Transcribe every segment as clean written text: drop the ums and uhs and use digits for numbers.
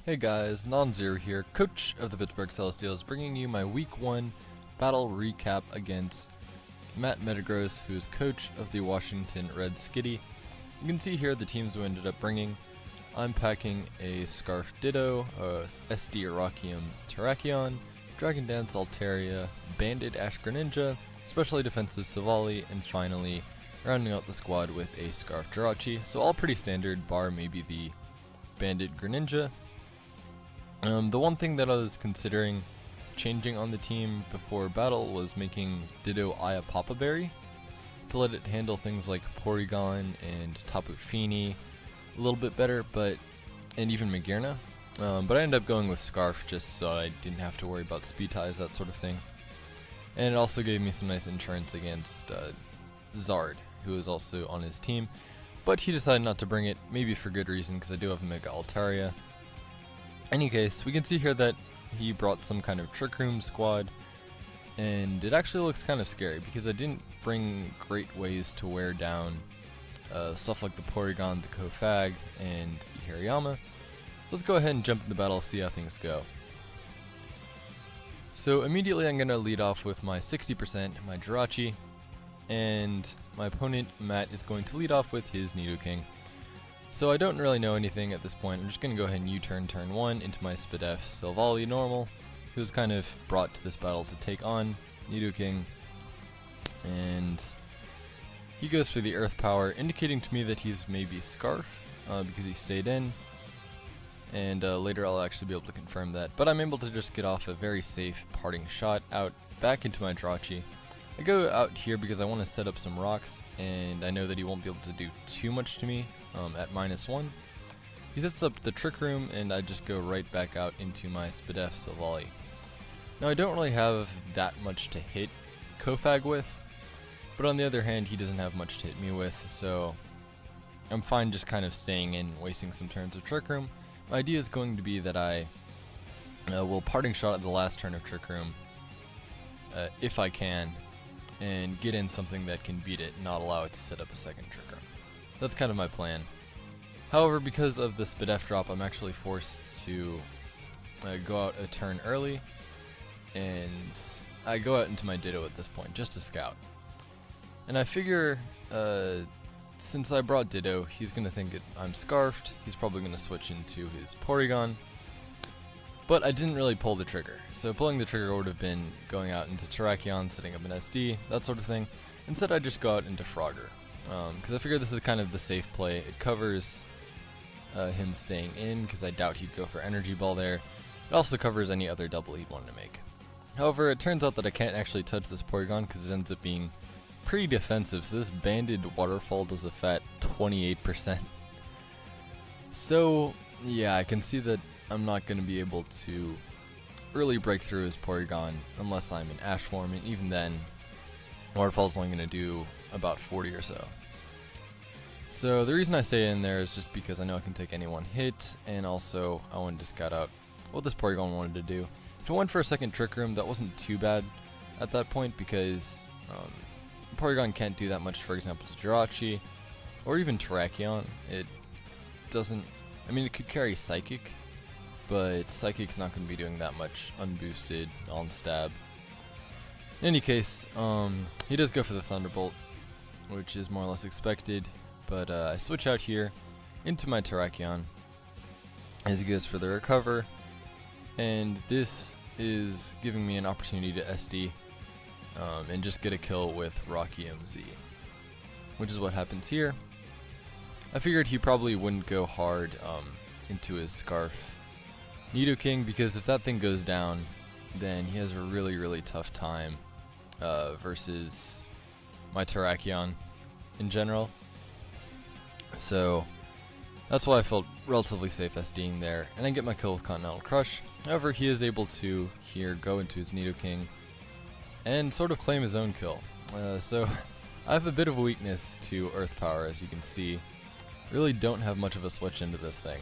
Hey guys, Non-Zero here, coach of the Pittsburgh Celestials, bringing you my Week 1 battle recap against Matt Metagross, who is coach of the Washington Redskitties. You can see here the teams we ended up bringing. I'm packing a Scarf Ditto, a SD Iraqium Terrakion, Dragon Dance Altaria, Banded Ash Greninja, Specially Defensive Savali, and finally rounding out the squad with a Scarf Jirachi. So all pretty standard, bar maybe the Banded Greninja. The one thing that I was considering changing on the team before battle was making Ditto Aya Papa Berry to let it handle things like Porygon and Tapu Fini a little bit better, and even Magearna. But I ended up going with Scarf just so I didn't have to worry about speed ties, that sort of thing. And it also gave me some nice insurance against Zard, who is also on his team, but he decided not to bring it, maybe for good reason, because I do have Mega Altaria. Any case, we can see here that he brought some kind of Trick Room squad, and it actually looks kind of scary because I didn't bring great ways to wear down stuff like the Porygon, the Kofag, and the Hariyama. So let's go ahead and jump in the battle, see how things go. So immediately I'm going to lead off with my 60%, my Jirachi, and my opponent Matt is going to lead off with his Nidoking. So I don't really know anything at this point. I'm just going to go ahead and U-turn turn 1 into my Spadef Silvally normal, who's kind of brought to this battle to take on Nidoking. And he goes for the Earth Power, indicating to me that he's maybe Scarf, because he stayed in. And later I'll actually be able to confirm that. But I'm able to just get off a very safe parting shot out back into my Jirachi. I go out here because I want to set up some rocks, and I know that he won't be able to do too much to me. At -1. He sets up the Trick Room, and I just go right back out into my Spadef Silvally. Now I don't really have that much to hit Kofag with, but on the other hand he doesn't have much to hit me with, so I'm fine just kind of staying in, wasting some turns of Trick Room. My idea is going to be that I will parting shot at the last turn of Trick Room, if I can, and get in something that can beat it, not allow it to set up a second Trick Room. That's kind of my plan. However, because of the Spadef drop, I'm actually forced to go out a turn early, and I go out into my Ditto at this point, just to scout. And I figure, since I brought Ditto, he's going to think I'm Scarfed, he's probably going to switch into his Porygon, but I didn't really pull the trigger. So pulling the trigger would have been going out into Terrakion, setting up an SD, that sort of thing. Instead I just go out into Frogger. Because I figure this is kind of the safe play. It covers him staying in, because I doubt he'd go for Energy Ball there. It also covers any other double he'd want to make. However, it turns out that I can't actually touch this Porygon because it ends up being pretty defensive, so this Banded Waterfall does a fat 28%. So, yeah, I can see that I'm not going to be able to really break through his Porygon unless I'm in Ash form, and even then, Waterfall's only going to do about 40 or so. So the reason I stay in there is just because I know I can take any one hit, and also I wanted to scout out what this Porygon wanted to do. If it went for a second Trick Room, that wasn't too bad at that point, because Porygon can't do that much, for example, to Jirachi, or even Terrakion. It doesn't, I mean, it could carry Psychic, but Psychic's not going to be doing that much unboosted on stab. In any case, he does go for the Thunderbolt, which is more or less expected, but I switch out here into my Terrakion as he goes for the Recover, and this is giving me an opportunity to SD and just get a kill with Iraqium Z, which is what happens here. I figured he probably wouldn't go hard into his Scarf Nidoking, because if that thing goes down, then he has a really tough time versus my Terrakion in general. So that's why I felt relatively safe SDing there, and I get my kill with Continental Crush. However, he is able to here go into his Nidoking and sort of claim his own kill. So I have a bit of a weakness to Earth Power, as you can see. Really don't have much of a switch into this thing,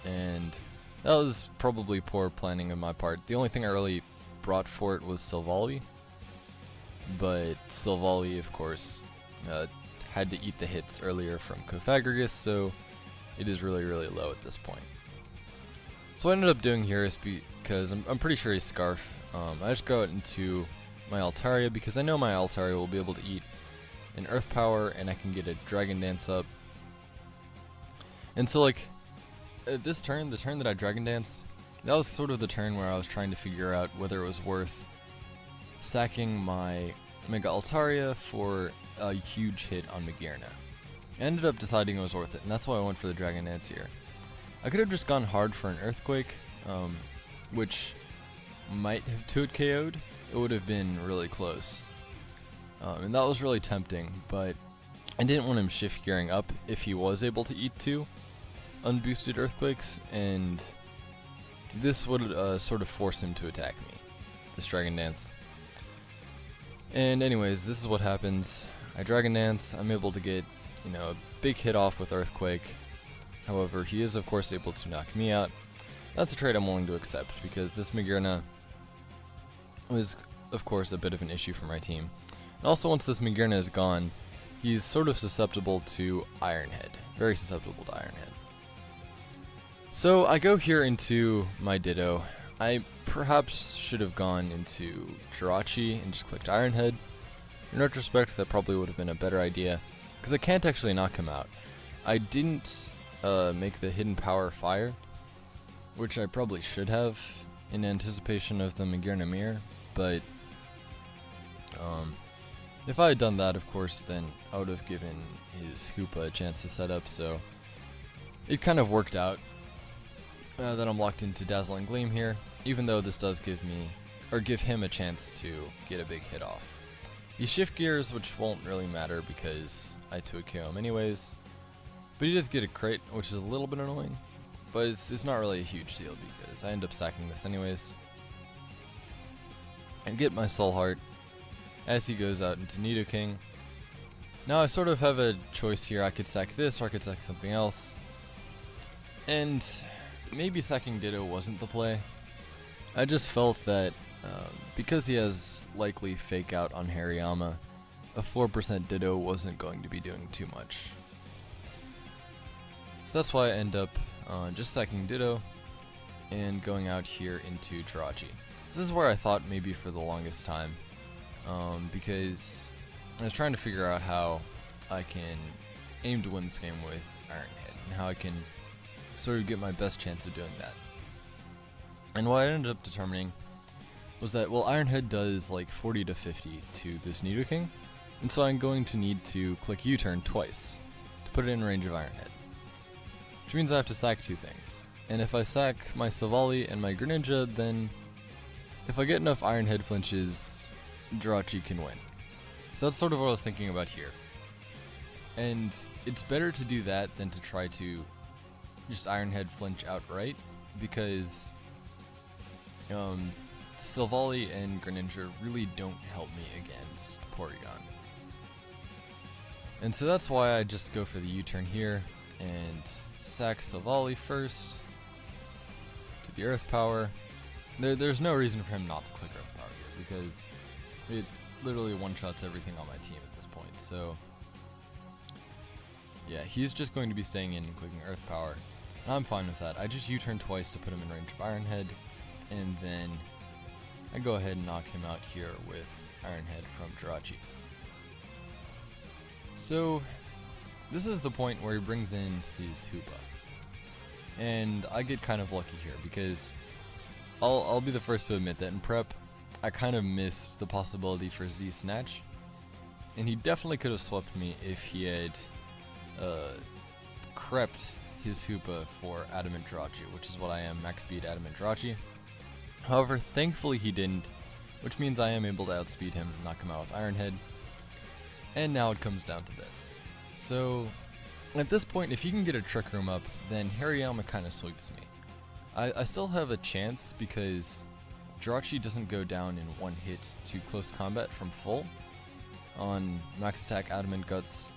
and that was probably poor planning on my part. The only thing I really brought for it was Silvally, but Silvally, of course, had to eat the hits earlier from Cofagrigus, so it is really, really low at this point. So what I ended up doing here is because I'm pretty sure he's Scarf. I just go out into my Altaria because I know my Altaria will be able to eat an Earth Power, and I can get a Dragon Dance up. And so, like, this turn, the turn that I Dragon Danced, that was sort of the turn where I was trying to figure out whether it was worth sacking my Mega Altaria for a huge hit on Magearna. I ended up deciding it was worth it, and that's why I went for the Dragon Dance here. I could have just gone hard for an Earthquake, which might have 2-hit KO'd. It would have been really close. And that was really tempting, but I didn't want him shift gearing up if he was able to eat 2 unboosted Earthquakes, and this would sort of force him to attack me, this Dragon Dance. And anyways, this is what happens. I Dragon Dance, I'm able to get, a big hit off with Earthquake. However, he is of course able to knock me out. That's a trade I'm willing to accept, because this Magearna was of course a bit of an issue for my team. And also, once this Magearna is gone, he's sort of susceptible to Iron Head. Very susceptible to Iron Head. So I go here into my Ditto. I perhaps should have gone into Jirachi and just clicked Iron Head. In retrospect, that probably would have been a better idea, because I can't actually knock him out. I didn't make the Hidden Power Fire, which I probably should have in anticipation of the Magearna Mirror, but if I had done that, of course, then I would have given his Hoopa a chance to set up, so it kind of worked out that I'm locked into Dazzling Gleam here, even though this does give him a chance to get a big hit off. He shift gears, which won't really matter because I 2-hit KO him anyways, but he does get a crit, which is a little bit annoying, but it's not really a huge deal because I end up sacking this anyways. And get my Soul Heart as he goes out into Nidoking. Now I sort of have a choice here. I could sack this or I could sack something else. And maybe sacking Ditto wasn't the play. I just felt that because he has likely Fake Out on Hariyama, a 4% Ditto wasn't going to be doing too much. So that's why I end up just sacking Ditto and going out here into Jirachi. So this is where I thought maybe for the longest time, because I was trying to figure out how I can aim to win this game with Iron Head, and how I can sort of get my best chance of doing that. And what I ended up determining was that, well, Iron Head does like 40 to 50 to this Nidoking, and so I'm going to need to click U-turn twice to put it in range of Iron Head. Which means I have to sack 2 things. And if I sack my Silvally and my Greninja, then if I get enough Iron Head flinches, Jirachi can win. So that's sort of what I was thinking about here. And it's better to do that than to try to just Iron Head flinch outright, because Silvally and Greninja really don't help me against Porygon. And so that's why I just go for the U-turn here and sack Silvally first to the Earth Power. There's no reason for him not to click Earth Power here, because it literally one-shots everything on my team at this point. So yeah, he's just going to be staying in and clicking Earth Power. And I'm fine with that. I just U-turn twice to put him in range of Iron Head, and then I go ahead and knock him out here with Iron Head from Jirachi. So this is the point where he brings in his Hoopa. And I get kind of lucky here, because I'll be the first to admit that in prep, I kind of missed the possibility for Z Snatch. And he definitely could have swept me if he had crept his Hoopa for Adamant Jirachi, which is what I am, max speed Adamant Jirachi. However, thankfully he didn't, which means I am able to outspeed him and knock him out with Iron Head. And now it comes down to this. So at this point, if he can get a Trick Room up, then Hariyama kind of sweeps me. I still have a chance because Jirachi doesn't go down in one hit to close combat from full on max attack Adamant Guts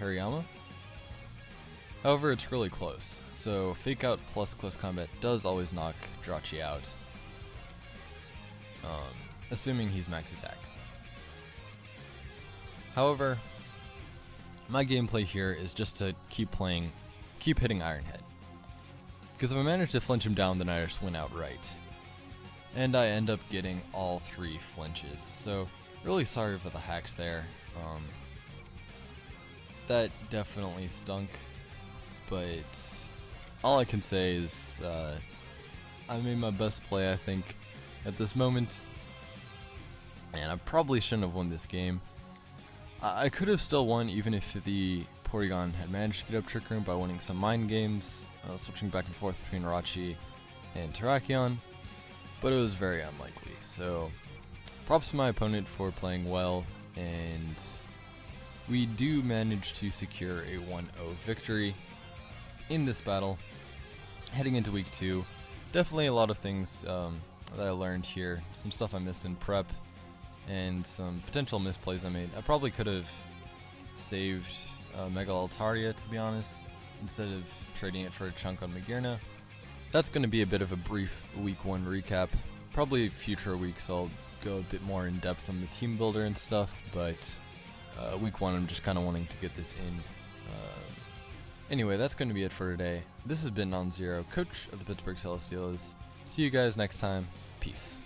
Hariyama. However, it's really close, so Fake Out plus close combat does always knock Jirachi out, assuming he's max attack. However, my gameplay here is just to keep hitting Ironhead. Because if I manage to flinch him down, then I just win outright. And I end up getting all 3 flinches. So, really sorry for the hacks there. That definitely stunk. But all I can say is I made my best play, I think, at this moment. And I probably shouldn't have won this game. I could have still won even if the Porygon had managed to get up Trick Room by winning some mind games, switching back and forth between Rachi and Terrakion, but it was very unlikely. So props to my opponent for playing well, and we do manage to secure a 1-0 victory in this battle. Heading into week 2, definitely a lot of things that I learned here, some stuff I missed in prep, and some potential misplays I made. I probably could have saved Mega Altaria, to be honest, instead of trading it for a chunk on Magearna. That's going to be a bit of a brief week 1 recap. Probably future weeks I'll go a bit more in depth on the team builder and stuff, but week 1 I'm just kind of wanting to get this in. Anyway, that's going to be it for today. This has been Non-Zero, coach of the Pittsburgh Celestials. See you guys next time. Peace.